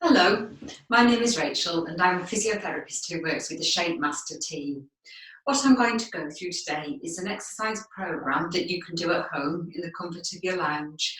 Hello, my name is Rachel and I'm a physiotherapist who works with the Shape Master team. What I'm going to go through today is an exercise programme that you can do at home in the comfort of your lounge,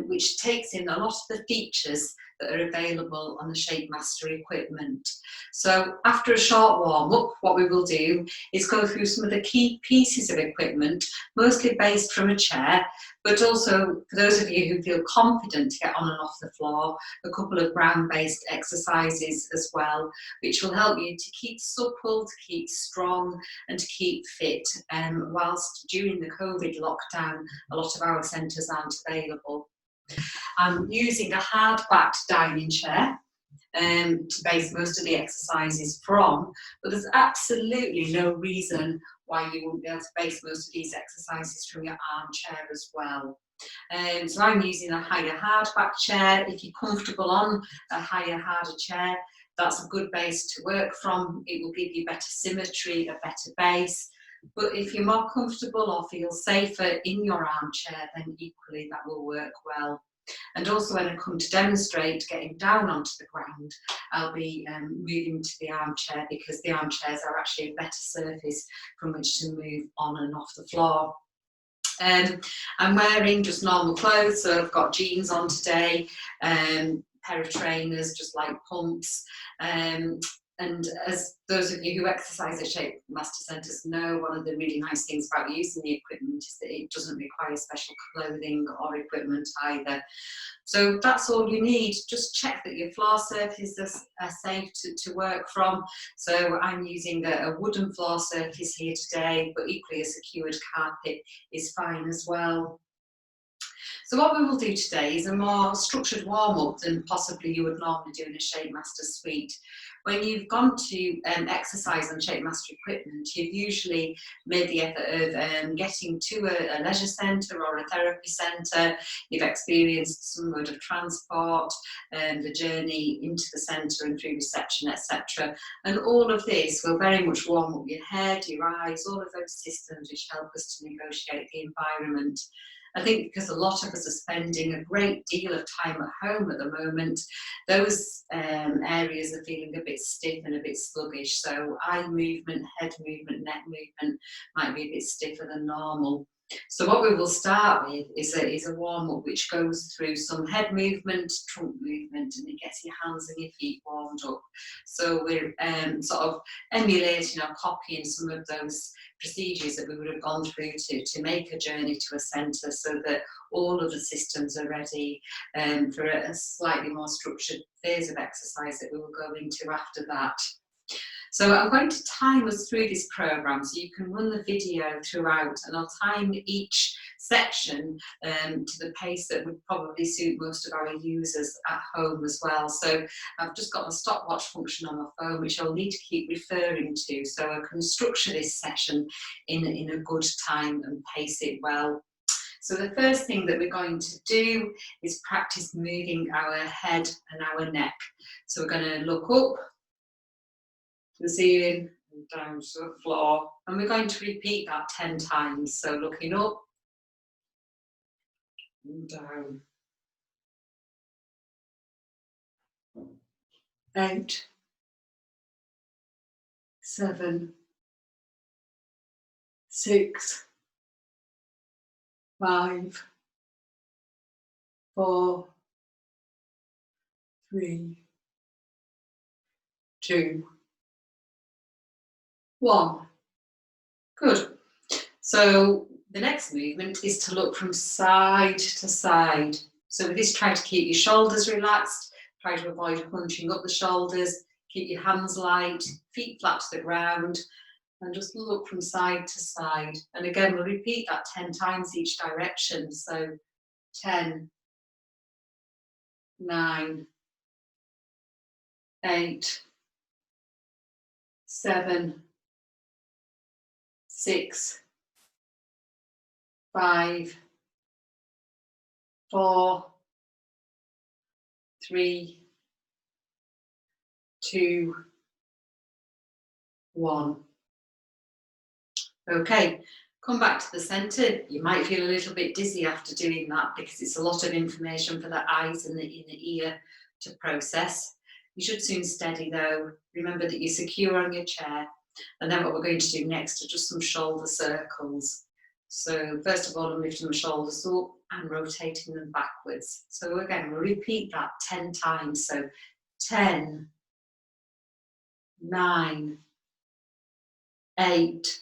which takes in a lot of the features that are available on the Shape Master equipment. So after a short warm-up, what we will do is go through some of the key pieces of equipment, mostly based from a chair, but also for those of you who feel confident to get on and off the floor, a couple of ground-based exercises as well, which will help you to keep supple, to keep strong and to keep fit, whilst during the COVID lockdown a lot of our centres aren't available. I'm using a hard-backed dining chair to base most of the exercises from, but there's absolutely no reason why you wouldn't be able to base most of these exercises from your armchair as well. So I'm using a higher hard-back chair. If you're comfortable on a higher, harder chair, that's a good base to work from. It will give you better symmetry, a better base. But if you're more comfortable or feel safer in your armchair, then equally that will work well. And also when I come to demonstrate getting down onto the ground, I'll be moving to the armchair because the armchairs are actually a better surface from which to move on and off the floor. I'm wearing just normal clothes, so I've got jeans on today, pair of trainers, just like pumps. And as those of you who exercise at Shape Master Centres know, one of the really nice things about using the equipment is that it doesn't require special clothing or equipment either. So that's all you need. Just check that your floor surfaces are safe to work from. So I'm using a wooden floor surface here today, but equally a secured carpet is fine as well. So what we will do today is a more structured warm-up than possibly you would normally do in a Shape Master suite. When you've gone to exercise on Shape Master equipment, you've usually made the effort of getting to a leisure centre or a therapy centre. You've experienced some mode of transport, the journey into the centre and through reception, etc. And all of this will very much warm up your head, your eyes, all of those systems which help us to negotiate the environment. I think because a lot of us are spending a great deal of time at home at the moment, those areas are feeling a bit stiff and a bit sluggish. So eye movement, head movement, neck movement might be a bit stiffer than normal. So what we will start with is a warm-up which goes through some head movement, trunk movement, and it gets your hands and your feet warmed up. So we're sort of emulating or copying some of those procedures that we would have gone through to make a journey to a centre, so that all of the systems are ready for a slightly more structured phase of exercise that we will go into after that. So I'm going to time us through this programme so you can run the video throughout, and I'll time each section to the pace that would probably suit most of our users at home as well. So I've just got a stopwatch function on my phone which I'll need to keep referring to, so I can structure this session in a good time and pace it well. So the first thing that we're going to do is practice moving our head and our neck. So we're going to look up to the ceiling and down to the floor, and we're going to repeat that 10 times. So looking up and down. 8, 7, 6, 5, 4, 3, 2, 1. Good. So the next movement is to look from side to side. So with this, try to keep your shoulders relaxed, try to avoid hunching up the shoulders, keep your hands light, feet flat to the ground, and just look from side to side. And again, we'll repeat that 10 times each direction. So 10, 9, 8, 7, 6, 5, 4, 3, 2, 1. Okay, come back to the centre. You might feel a little bit dizzy after doing that because it's a lot of information for the eyes and the inner ear. to process. You should soon steady though. Remember that you're secure on your chair. And then what we're going to do next are just some shoulder circles. So first of all, I'm lifting my shoulders up and rotating them backwards. So again, we'll repeat that 10 times. So 10, 9, 8,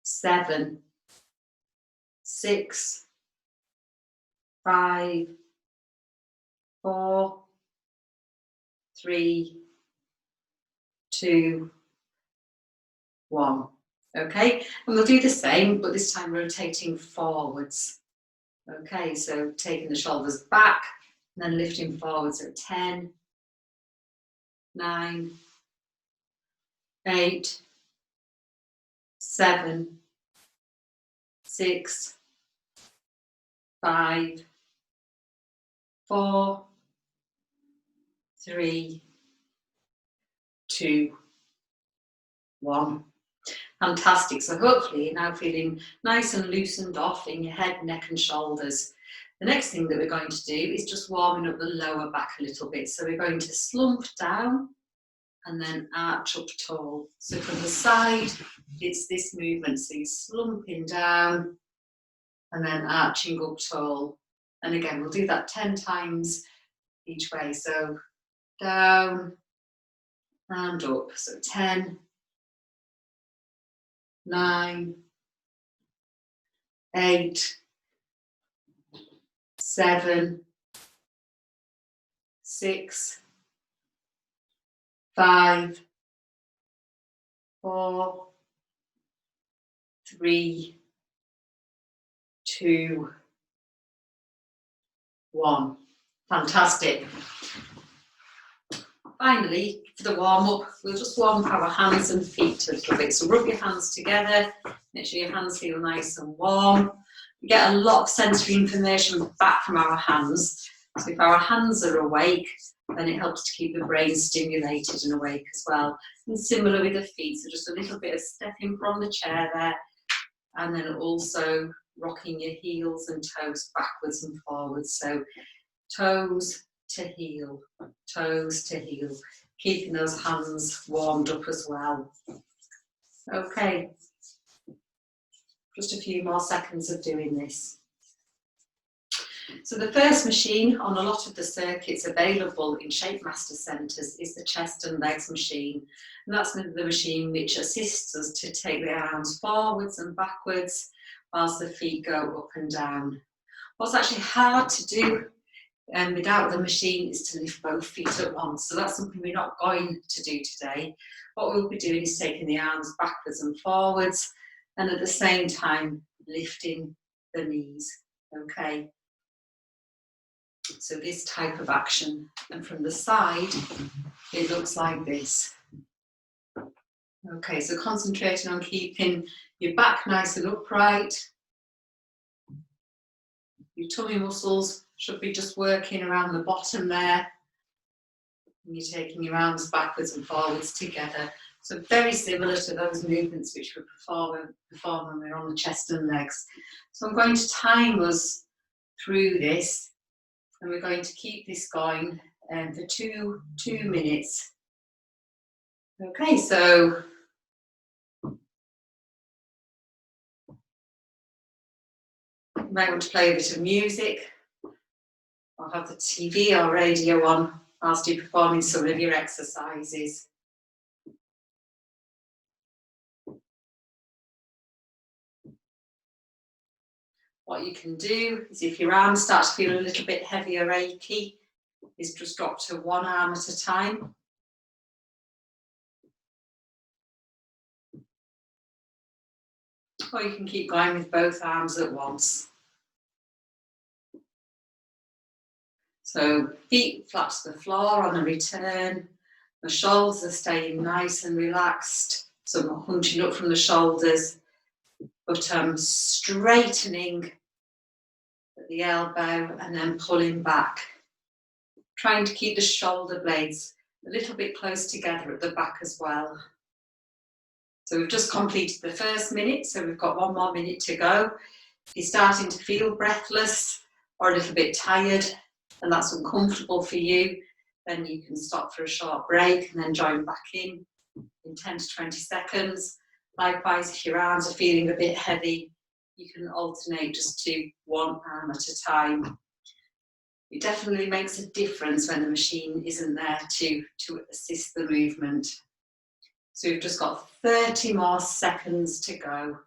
7, 6, 5, 4, 3, 2, 1. Okay, and we'll do the same, but this time rotating forwards. Okay, so taking the shoulders back and then lifting forwards at 10, 9, 8, 7, 6, 5, 4, 3, 2, 1. Fantastic. So hopefully you're now feeling nice and loosened off in your head, neck and shoulders. The next thing that we're going to do is just warming up the lower back a little bit. So we're going to slump down and then arch up tall. So from the side, it's this movement. So you're slumping down and then arching up tall. And again, we'll do that 10 times each way. So down and up. So 10, 9, 8, 7, 6, 5, 4, 3, 2, 1. Fantastic. Finally, for the warm-up, we'll just warm up our hands and feet a little bit. So rub your hands together, make sure your hands feel nice and warm. We get a lot of sensory information back from our hands. So if our hands are awake, then it helps to keep the brain stimulated and awake as well. And similar with the feet, so just a little bit of stepping from the chair there, and then also rocking your heels and toes backwards and forwards. So toes to heel, keeping those hands warmed up as well. Okay, just a few more seconds of doing this. So the first machine on a lot of the circuits available in Shape Master centres is the chest and legs machine. And that's the machine which assists us to take the arms forwards and backwards whilst the feet go up and down. What's actually hard to do without the machine is to lift both feet at once. So that's something we're not going to do today. What we'll be doing is taking the arms backwards and forwards and at the same time lifting the knees. Okay. So this type of action, and from the side it looks like this. Okay, so concentrating on keeping your back nice and upright. Your tummy muscles should be just working around the bottom there. And you're taking your arms backwards and forwards together. So very similar to those movements which we perform when we're on the chest and legs. So I'm going to time us through this, and we're going to keep this going for two minutes. Okay, so you might want to play a bit of music or have the TV or radio on whilst you're performing some of your exercises. What you can do is, if your arms start to feel a little bit heavy or achy, is just drop to one arm at a time. Or you can keep going with both arms at once. So feet flat to the floor on the return. The shoulders are staying nice and relaxed. So I'm not hunching up from the shoulders, but I'm straightening at the elbow and then pulling back. Trying to keep the shoulder blades a little bit close together at the back as well. So we've just completed the first minute, so we've got one more minute to go. If you're starting to feel breathless or a little bit tired, and that's uncomfortable for you, then you can stop for a short break and then join back in 10 to 20 seconds. Likewise, if your arms are feeling a bit heavy, you can alternate just to one arm at a time. It definitely makes a difference when the machine isn't there to assist the movement. So we've just got 30 more seconds to go.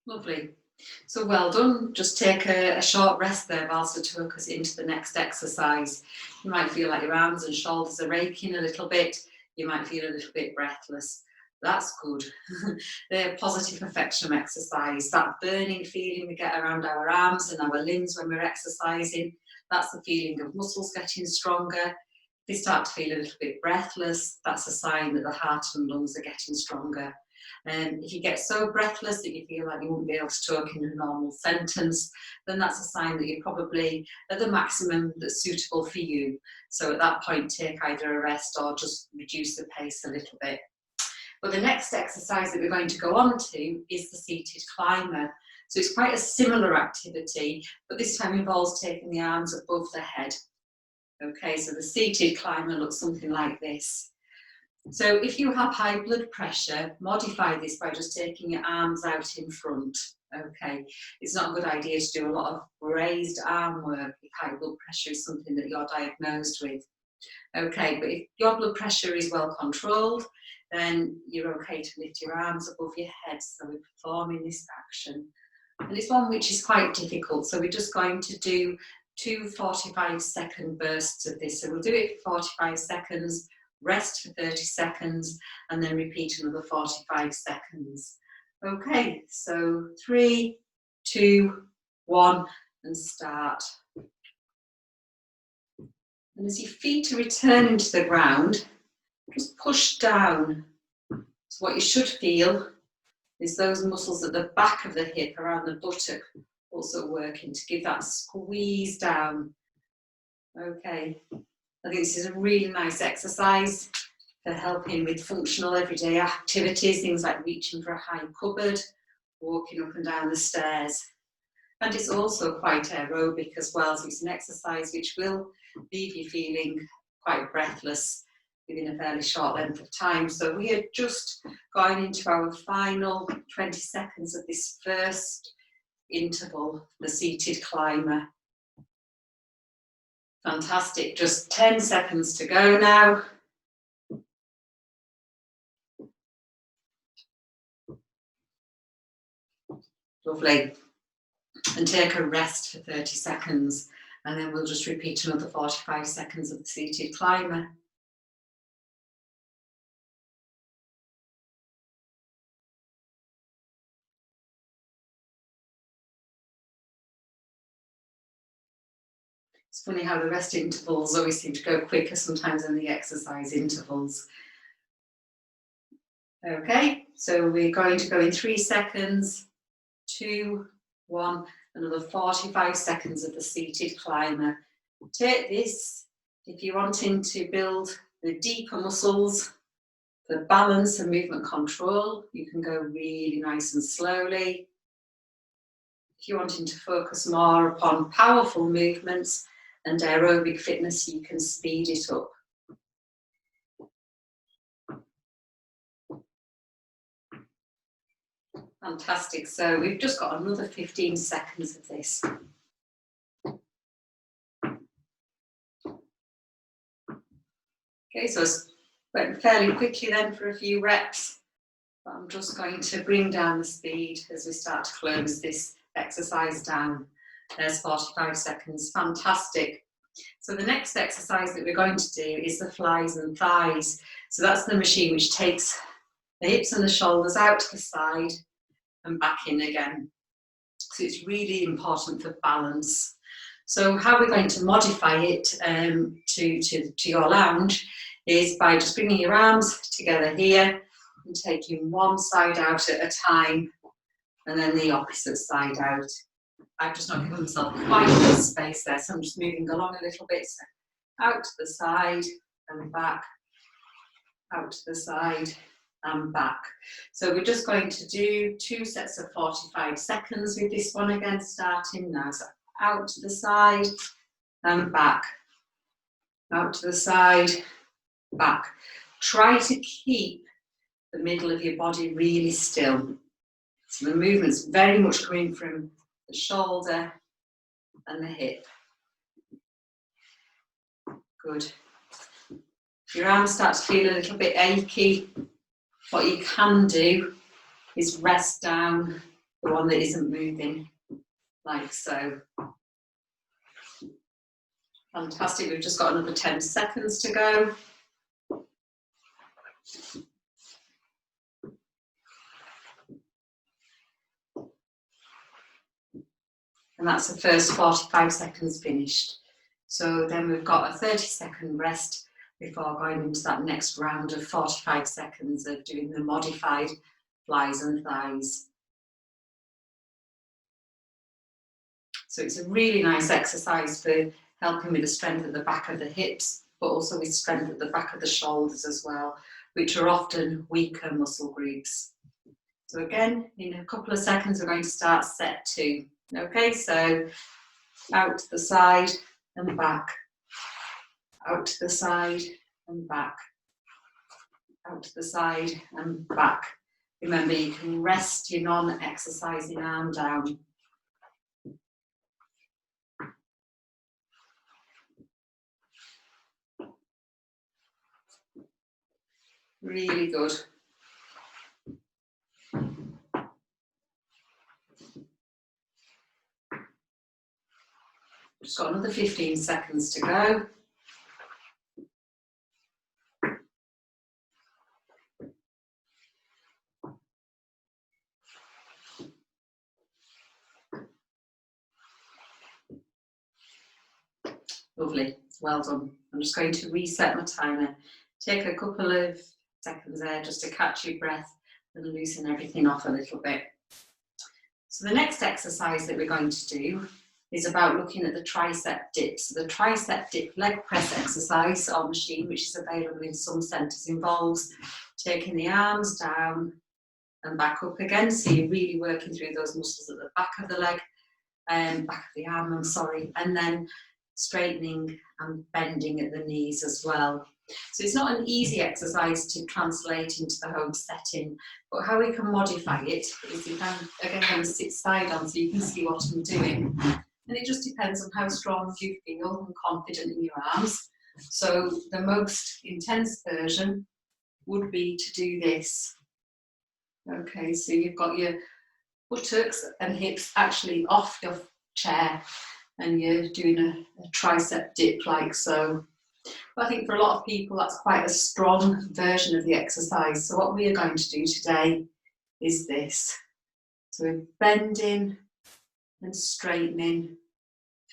Lovely. So well done. Just take a short rest there whilst I took us into the next exercise. You might feel like your arms and shoulders are aching a little bit. You might feel a little bit breathless. That's good. They're positive effects from exercise. That burning feeling we get around our arms and our limbs when we're exercising, that's the feeling of muscles getting stronger. If they start to feel a little bit breathless, that's a sign that the heart and lungs are getting stronger. If you get so breathless that you feel like you won't be able to talk in a normal sentence, then that's a sign that you're probably at the maximum that's suitable for you. So at that point, take either a rest or just reduce the pace a little bit. But the next exercise that we're going to go on to is the seated climber. So it's quite a similar activity, but this time involves taking the arms above the head. Okay, so the seated climber looks something like this. So if you have high blood pressure, modify this by just taking your arms out in front. Okay, it's not a good idea to do a lot of raised arm work if high blood pressure is something that you're diagnosed with. Okay, but if your blood pressure is well controlled, then you're okay to lift your arms above your head. So we're performing this action. And it's one which is quite difficult. So we're just going to do 2 45-second bursts of this. So we'll do it for 45 seconds. Rest for 30 seconds and then repeat another 45 seconds. Okay, so 3, 2, 1 and start. And as your feet are returning to the ground, just push down. So what you should feel is those muscles at the back of the hip around the buttock also working to give that squeeze down. Okay. I think this is a really nice exercise for helping with functional everyday activities, things like reaching for a high cupboard, walking up and down the stairs. And it's also quite aerobic as well, so it's an exercise which will leave you feeling quite breathless within a fairly short length of time. So we are just going into our final 20 seconds of this first interval, the seated climber. Fantastic, just 10 seconds to go now. Lovely. And take a rest for 30 seconds and then we'll just repeat another 45 seconds of the seated climber. It's funny how the rest intervals always seem to go quicker sometimes than the exercise intervals. Okay, so we're going to go in 3 seconds, 2, 1, another 45 seconds of the seated climber. Take this if you're wanting to build the deeper muscles for balance and movement control. You can go really nice and slowly. If you're wanting to focus more upon powerful movements and aerobic fitness, you can speed it up. Fantastic, so we've just got another 15 seconds of this. Okay, so it's went fairly quickly then for a few reps, but I'm just going to bring down the speed as we start to close this exercise down. There's 45 seconds, fantastic. So the next exercise that we're going to do is the flies and thighs. So that's the machine which takes the hips and the shoulders out to the side and back in again. So it's really important for balance. So how we're going to modify it to your lounge is by just bringing your arms together here. and taking one side out at a time and then the opposite side out. I've just not given myself quite enough space there, so I'm just moving along a little bit. So out to the side and back, out to the side and back. So we're just going to do 2 sets of 45 seconds with this one again, starting now. So out to the side and back, out to the side, back. Try to keep the middle of your body really still. So the movement's very much coming from the shoulder and the hip. Good. Your arms start to feel a little bit achy. What you can do is rest down the one that isn't moving, like so. Fantastic, we've just got another 10 seconds to go. And that's the first 45 seconds finished. So then we've got a 30-second rest before going into that next round of 45 seconds of doing the modified flies and thighs. So it's a really nice exercise for helping with the strength at the back of the hips, but also with strength at the back of the shoulders as well, which are often weaker muscle groups. So again, in a couple of seconds, we're going to start set 2. Okay, so out to the side and back, out to the side and back, out to the side and back. Remember, you can rest your non-exercising arm down. Really good. Just got another 15 seconds to go. Lovely, well done. I'm just going to reset my timer. Take a couple of seconds there just to catch your breath and loosen everything off a little bit. So the next exercise that we're going to do is about looking at the tricep dips. So the tricep dip leg press exercise on machine, which is available in some centres, involves taking the arms down and back up again. So you're really working through those muscles at the back of the leg, back of the arm, I'm sorry, and then straightening and bending at the knees as well. So it's not an easy exercise to translate into the home setting, but how we can modify it is you can, again, kind of sit side on so you can see what I'm doing. And it just depends on how strong you feel and confident in your arms. So the most intense version would be to do this. Okay, so you've got your buttocks and hips actually off your chair and you're doing a tricep dip like so. But I think for a lot of people that's quite a strong version of the exercise. So what we are going to do today is this. So we're bending and straightening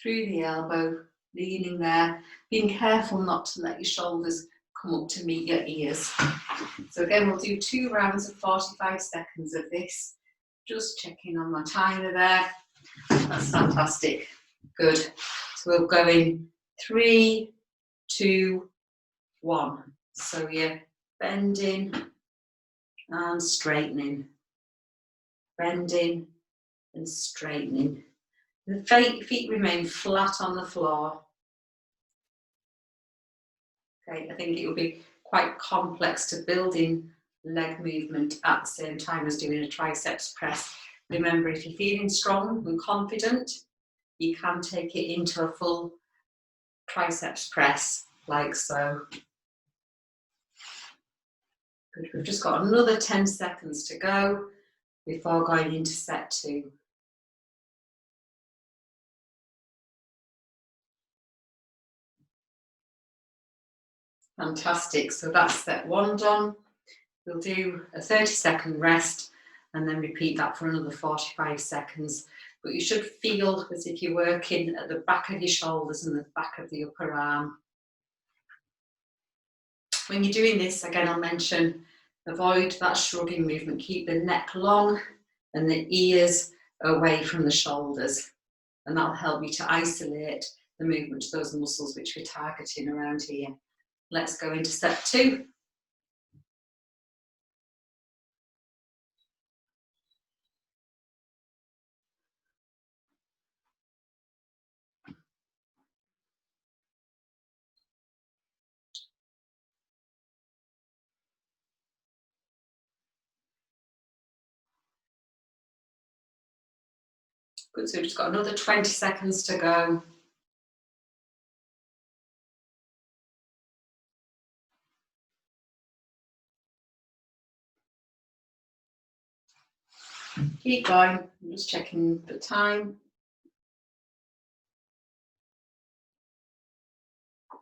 through the elbow, leaning there, being careful not to let your shoulders come up to meet your ears. So again, we'll do 2 rounds of 45 seconds of this. Just checking on my timer there. That's fantastic. Good. So we'll go in 3, 2, 1. So you're bending and straightening, bending and straightening. The feet remain flat on the floor. Okay, I think it will be quite complex to build in leg movement at the same time as doing a triceps press. Remember, if you're feeling strong and confident, you can take it into a full triceps press, like so. Good, we've just got another 10 seconds to go before going into set 2. Fantastic, so that's set 1 done. We'll do a 30-second rest and then repeat that for another 45 seconds. But you should feel as if you're working at the back of your shoulders and the back of the upper arm. When you're doing this, again, I'll mention Avoid that shrugging movement. Keep the neck long and the ears away from the shoulders. And that'll help you to isolate the movement to those muscles which we're targeting around here. Let's go into step 2. Good, so we've just got another 20 seconds to go. Keep going, I'm just checking the time.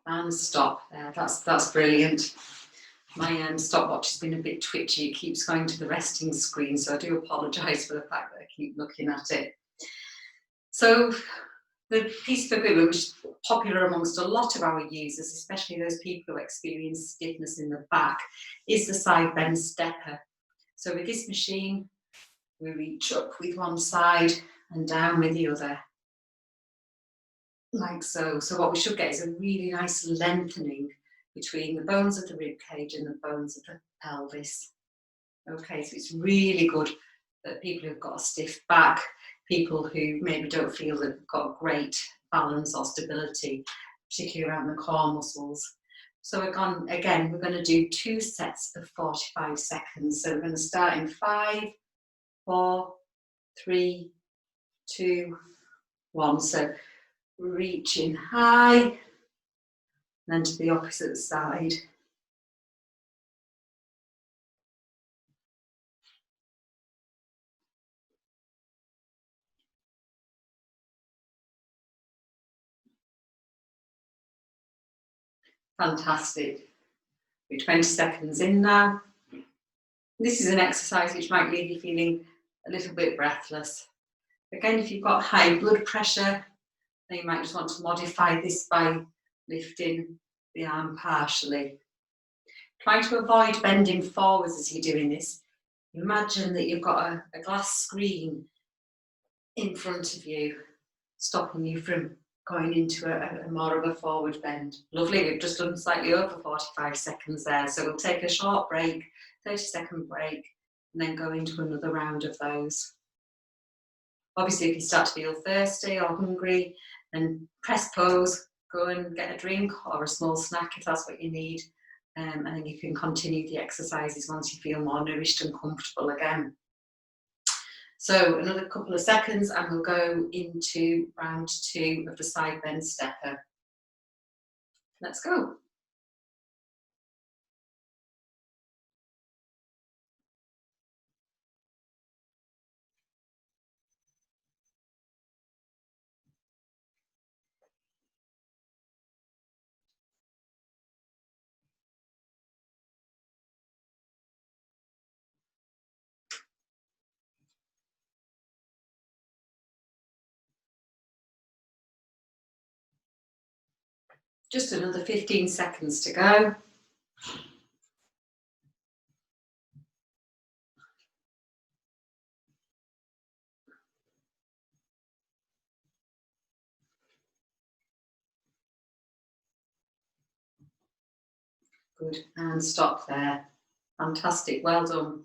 And stop there, that's brilliant. My stopwatch has been a bit twitchy, it keeps going to the resting screen, so I do apologise for the fact that I keep looking at it. So the piece of equipment which is popular amongst a lot of our users, especially those people who experience stiffness in the back, is the side bend stepper. So with this machine, we reach up with one side and down with the other, like so. So what we should get is a really nice lengthening between the bones of the rib cage and the bones of the pelvis. Okay, so it's really good that people who've got a stiff back, people who maybe don't feel that they've got great balance or stability, particularly around the core muscles. So again, we're going to do 2 sets of 45 seconds. So we're going to start in 5, 4, 3, 2, 1. So reaching high, and then to the opposite side. Fantastic. We're 20 seconds in now. This is an exercise which might leave you feeling a little bit breathless. Again, if you've got high blood pressure, then you might just want to modify this by lifting the arm partially. Try to avoid bending forwards as you're doing this. Imagine that you've got a glass screen in front of you, stopping you from going into a more of a forward bend. Lovely, we've just done slightly over 45 seconds there, so we'll take a short break, 30-second break, and then go into another round of those. Obviously, if you start to feel thirsty or hungry, then press pause, go and get a drink or a small snack if that's what you need, and then you can continue the exercises once you feel more nourished and comfortable again. So another couple of seconds and we'll go into round 2 of the side bend stepper. Let's go. Just another 15 seconds to go. Good, and stop there. Fantastic, well done.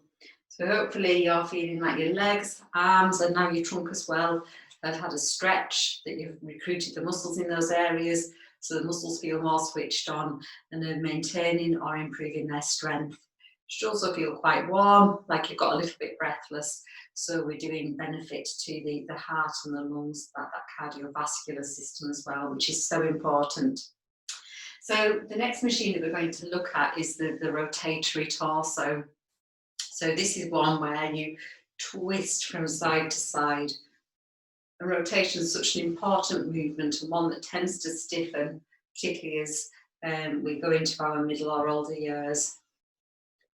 So hopefully you're feeling like your legs, arms, and now your trunk as well have had a stretch, that you've recruited the muscles in those areas, so the muscles feel more switched on and are maintaining or improving their strength. You should also feel quite warm, like you've got a little bit breathless, so we're doing benefit to the heart and the lungs, that cardiovascular system as well, which is so important. So the next machine that we're going to look at is the rotatory torso. So this is one where you twist from side to side. And rotation is such an important movement and one that tends to stiffen, particularly as we go into our middle or older years.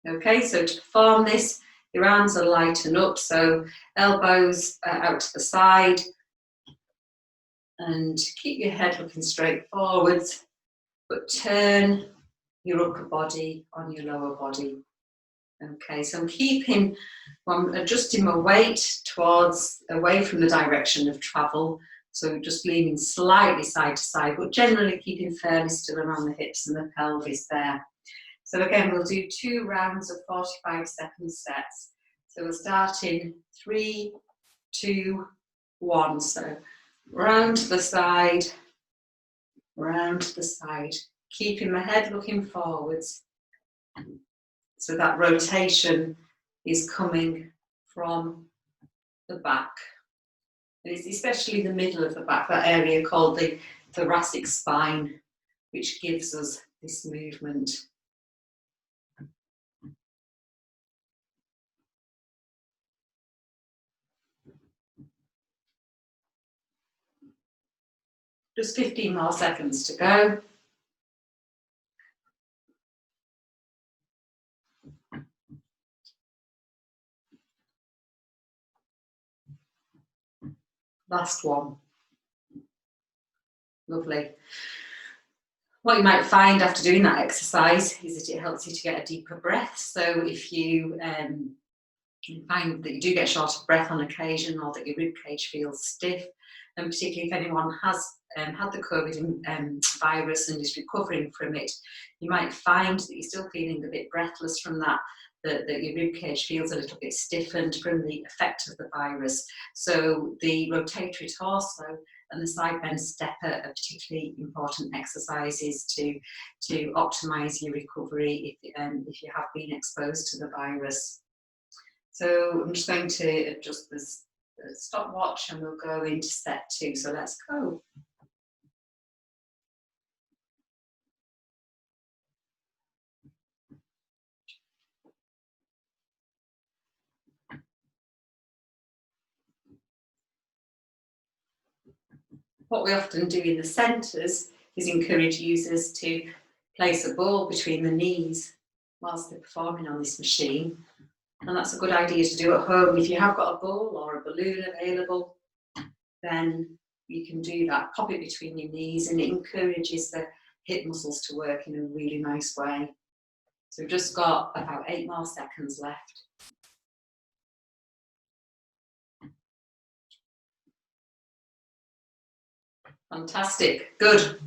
Okay, so to perform this, your arms are lighten up, so elbows out to the side, and keep your head looking straight forwards, but turn your upper body on your lower body. Okay, so I'm adjusting my weight away from the direction of travel. So just leaning slightly side to side, but generally keeping fairly still around the hips and the pelvis there. So again, we'll do 2 rounds of 45-second sets. So we'll start in 3, 2, 1. So round to the side, round to the side, keeping my head looking forwards. So that rotation is coming from the back. And it's especially the middle of the back, that area called the thoracic spine, which gives us this movement. Just 15 more seconds to go. Last one. Lovely. What you might find after doing that exercise is that it helps you to get a deeper breath. So if you find that you do get short of breath on occasion, or that your rib cage feels stiff, and particularly if anyone has had the COVID virus and is recovering from it, you might find that you're still feeling a bit breathless from that your rib cage feels a little bit stiffened from the effect of the virus. So the rotatory torso and the side bend stepper are particularly important exercises to optimise your recovery if you have been exposed to the virus. So I'm just going to adjust this stopwatch and we'll go into set 2. So let's go. What we often do in the centres is encourage users to place a ball between the knees whilst they're performing on this machine. And that's a good idea to do at home. If you have got a ball or a balloon available, then you can do that. Pop it between your knees and it encourages the hip muscles to work in a really nice way. So we've just got about 8 more seconds left. Fantastic, good.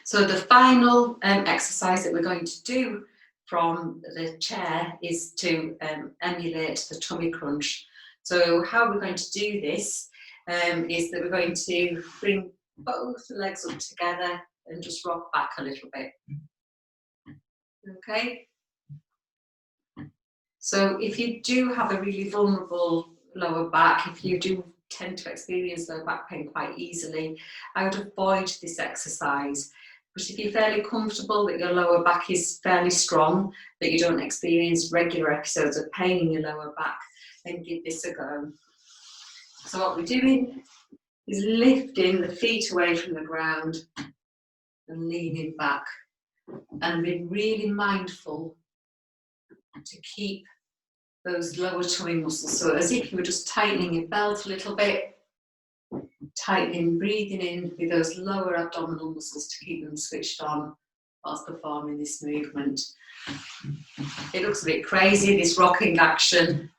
So the final exercise that we're going to do from the chair is to emulate the tummy crunch. So how we're going to do this is that we're going to bring both legs up together and just rock back a little bit. Okay? So if you do have a really vulnerable lower back, if you do tend to experience lower back pain quite easily, I would avoid this exercise. But if you're fairly comfortable that your lower back is fairly strong, that you don't experience regular episodes of pain in your lower back, then give this a go. So what we're doing is lifting the feet away from the ground and leaning back, and being really mindful to keep those lower tummy muscles. So as if you were just tightening your belt a little bit, tightening, breathing in with those lower abdominal muscles to keep them switched on whilst performing this movement. It looks a bit crazy, this rocking action,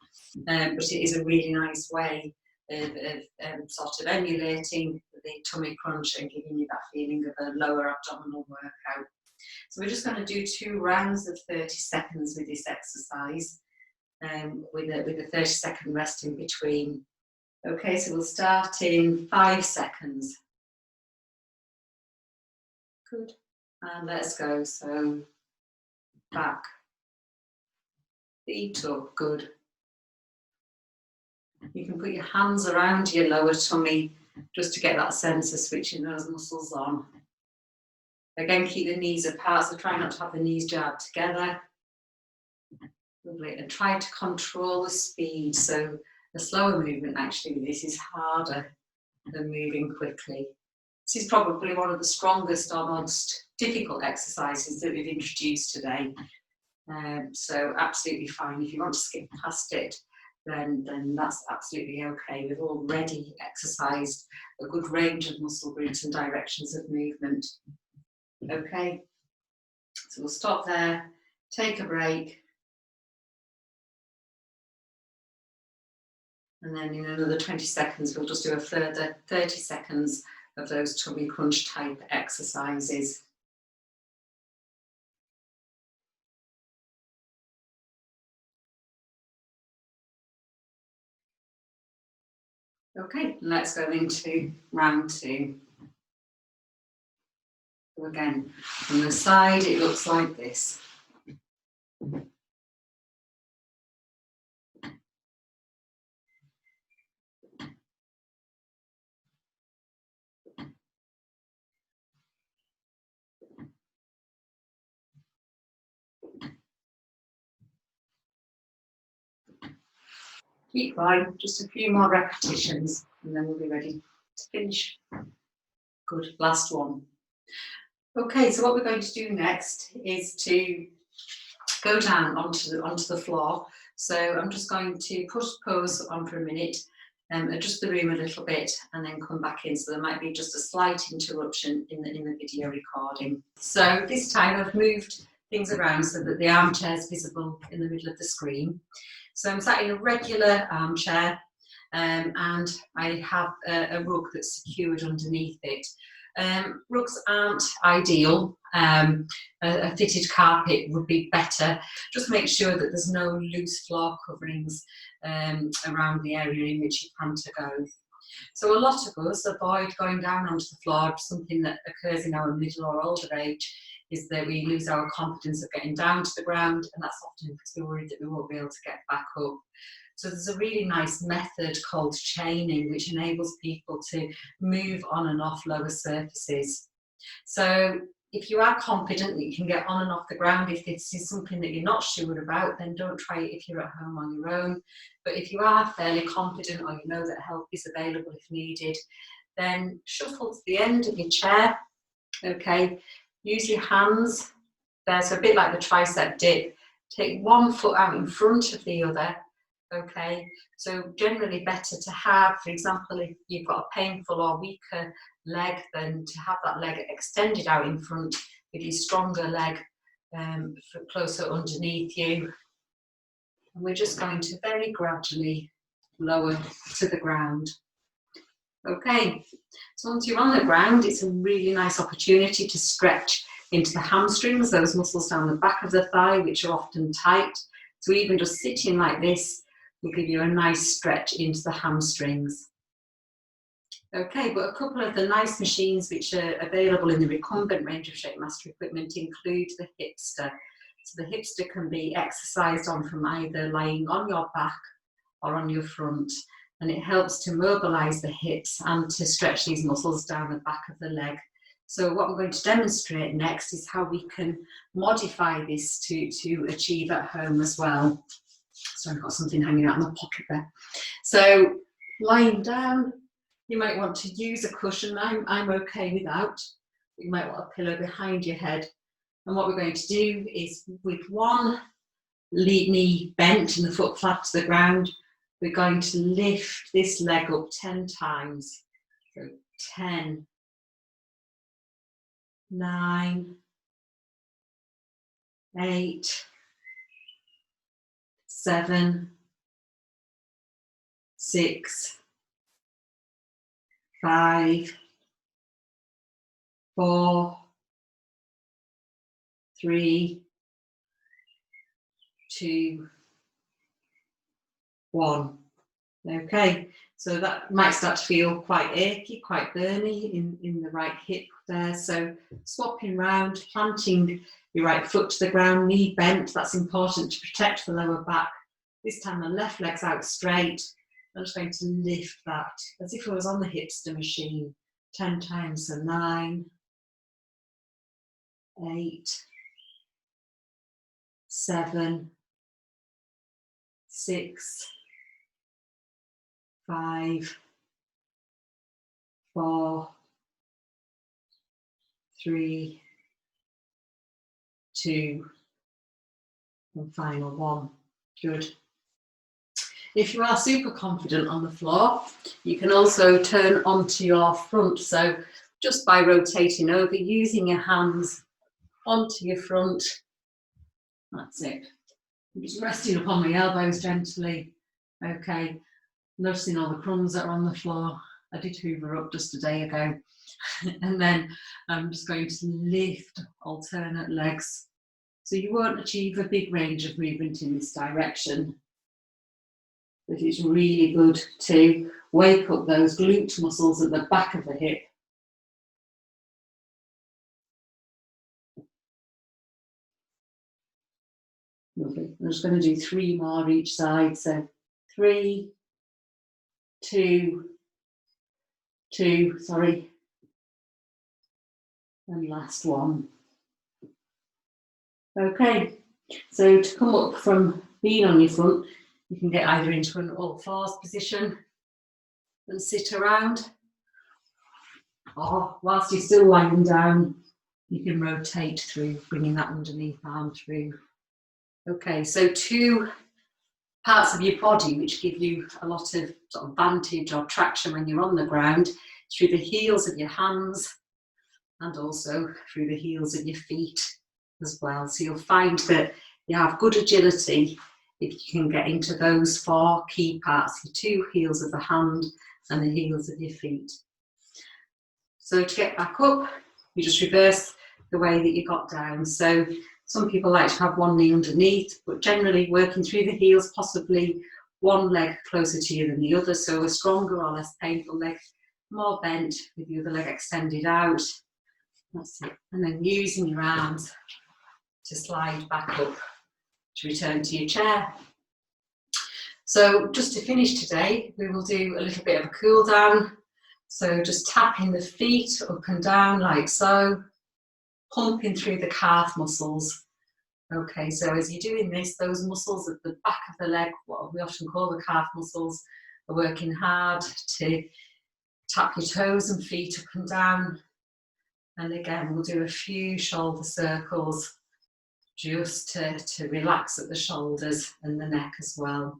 but it is a really nice way of sort of emulating the tummy crunch and giving you that feeling of a lower abdominal workout. So we're just going to do 2 rounds of 30 seconds with this exercise, with a 30-second rest in between. Okay, so we'll start in 5 seconds. Good. And let's go. So back, feet up, good. You can put your hands around your lower tummy just to get that sense of switching those muscles on. Again, keep the knees apart, so try not to have the knees jabbed together. Lovely. And try to control the speed. So the slower movement actually with this is harder than moving quickly. This is probably one of the strongest or most difficult exercises that we've introduced today. So absolutely fine. If you want to skip past it, then that's absolutely okay. We've already exercised a good range of muscle groups and directions of movement. Okay, so we'll stop there, take a break, And then in another 20 seconds, we'll just do a further 30 seconds of those tummy crunch type exercises. Okay, let's go into round 2. So again, from the side, it looks like this. Keep going, just a few more repetitions, and then we'll be ready to finish. Good, last one. Okay, so what we're going to do next is to go down onto the floor. So I'm just going to pause on for a minute, adjust the room a little bit, and then come back in. So there might be just a slight interruption in the video recording. So this time I've moved things around so that the armchair is visible in the middle of the screen. So I'm sat in a regular armchair, and I have a rug that's secured underneath it. Rugs aren't ideal. A fitted carpet would be better. Just make sure that there's no loose floor coverings around the area in which you plan to go. So a lot of us avoid going down onto the floor. Something that occurs in our middle or older age is that we lose our confidence of getting down to the ground, and that's often because we're worried that we won't be able to get back up. So there's a really nice method called chaining, which enables people to move on and off lower surfaces. So if you are confident that you can get on and off the ground, if this is something that you're not sure about, then don't try it if you're at home on your own. But if you are fairly confident, or you know that help is available if needed, then shuffle to the end of your chair. Okay, use your hands there, so a bit like the tricep dip. Take one foot out in front of the other. Okay, so generally better to have, for example, if you've got a painful or weaker leg, then to have that leg extended out in front with your stronger leg closer underneath you. And we're just going to very gradually lower to the ground. Okay, so once you're on the ground, it's a really nice opportunity to stretch into the hamstrings, those muscles down the back of the thigh, which are often tight. So even just sitting like this will give you a nice stretch into the hamstrings. Okay, but a couple of the nice machines which are available in the recumbent range of ShapeMaster equipment include the Hipster. So the Hipster can be exercised on from either lying on your back or on your front, and it helps to mobilise the hips and to stretch these muscles down the back of the leg. So what we're going to demonstrate next is how we can modify this to achieve at home as well. So I've got something hanging out in my pocket there. So lying down, you might want to use a cushion. I'm okay without. You might want a pillow behind your head. And what we're going to do is, with one knee bent and the foot flat to the ground, we're going to lift this leg up 10 times. So 10, 9, 8, 7, 6, 5, 4, 3, 2, 1. Okay, so that might start to feel quite achy, quite burny in the right hip there. So swapping round, planting your right foot to the ground, knee bent. That's important to protect the lower back. This time the left leg's out straight. I'm just going to lift that as if I was on the Hipster machine 10 times. So 9, 8, 7, 6, 5, 4, 3, 2, and final 1. Good. If you are super confident on the floor, you can also turn onto your front. So just by rotating over, using your hands onto your front. That's it. I'm just resting upon my elbows gently. Okay. Noticing all the crumbs that are on the floor. I did hoover up just a day ago. And then I'm just going to lift alternate legs. So you won't achieve a big range of movement in this direction. But it's really good to wake up those glute muscles at the back of the hip. Lovely. I'm just going to do 3 more each side. So 3, 2, 2, sorry. And last one. Okay, so to come up from being on your front, you can get either into an all-fours position and sit around, or whilst you're still lying down, you can rotate through, bringing that underneath arm through. Okay, so 2 parts of your body which give you a lot of sort of vantage or traction when you're on the ground, through the heels of your hands and also through the heels of your feet as well. So you'll find that you have good agility if you can get into those 4 key parts, your 2 heels of the hand and the heels of your feet. So to get back up, you just reverse the way that you got down. So some people like to have one knee underneath, but generally working through the heels, possibly one leg closer to you than the other, so a stronger or less painful leg, more bent with the other leg extended out. That's it. And then using your arms to slide back up to return to your chair. So just to finish today, we will do a little bit of a cool down. So just tapping the feet up and down like so, pumping through the calf muscles. Okay, so as you're doing this, those muscles at the back of the leg, what we often call the calf muscles, are working hard to tap your toes and feet up and down. And again, we'll do a few shoulder circles just to relax at the shoulders and the neck as well.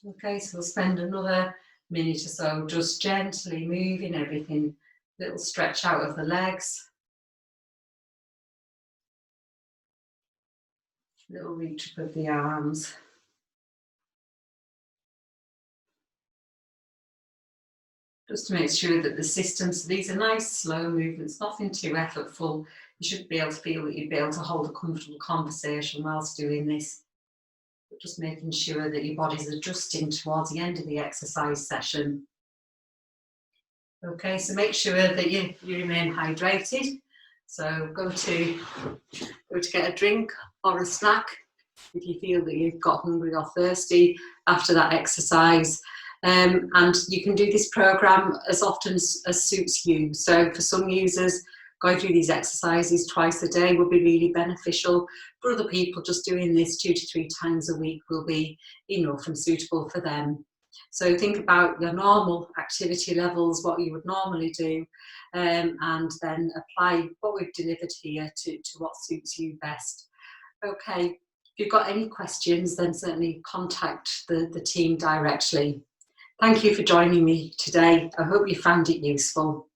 Okay, so we'll spend another minute or so just gently moving everything, little stretch out of the legs, little reach up of the arms. Just to make sure that the system, so these are nice slow movements, nothing too effortful. You should be able to feel that you'd be able to hold a comfortable conversation whilst doing this. But just making sure that your body's adjusting towards the end of the exercise session. Okay, so make sure that you remain hydrated. So go to get a drink or a snack if you feel that you've got hungry or thirsty after that exercise. And you can do this program as often as suits you. So for some users, going through these exercises twice a day will be really beneficial. For other people, just doing this 2 to 3 times a week will be enough and suitable for them. So think about your normal activity levels, what you would normally do, and then apply what we've delivered here to what suits you best. Okay, if you've got any questions, then certainly contact the team directly. Thank you for joining me today. I hope you found it useful.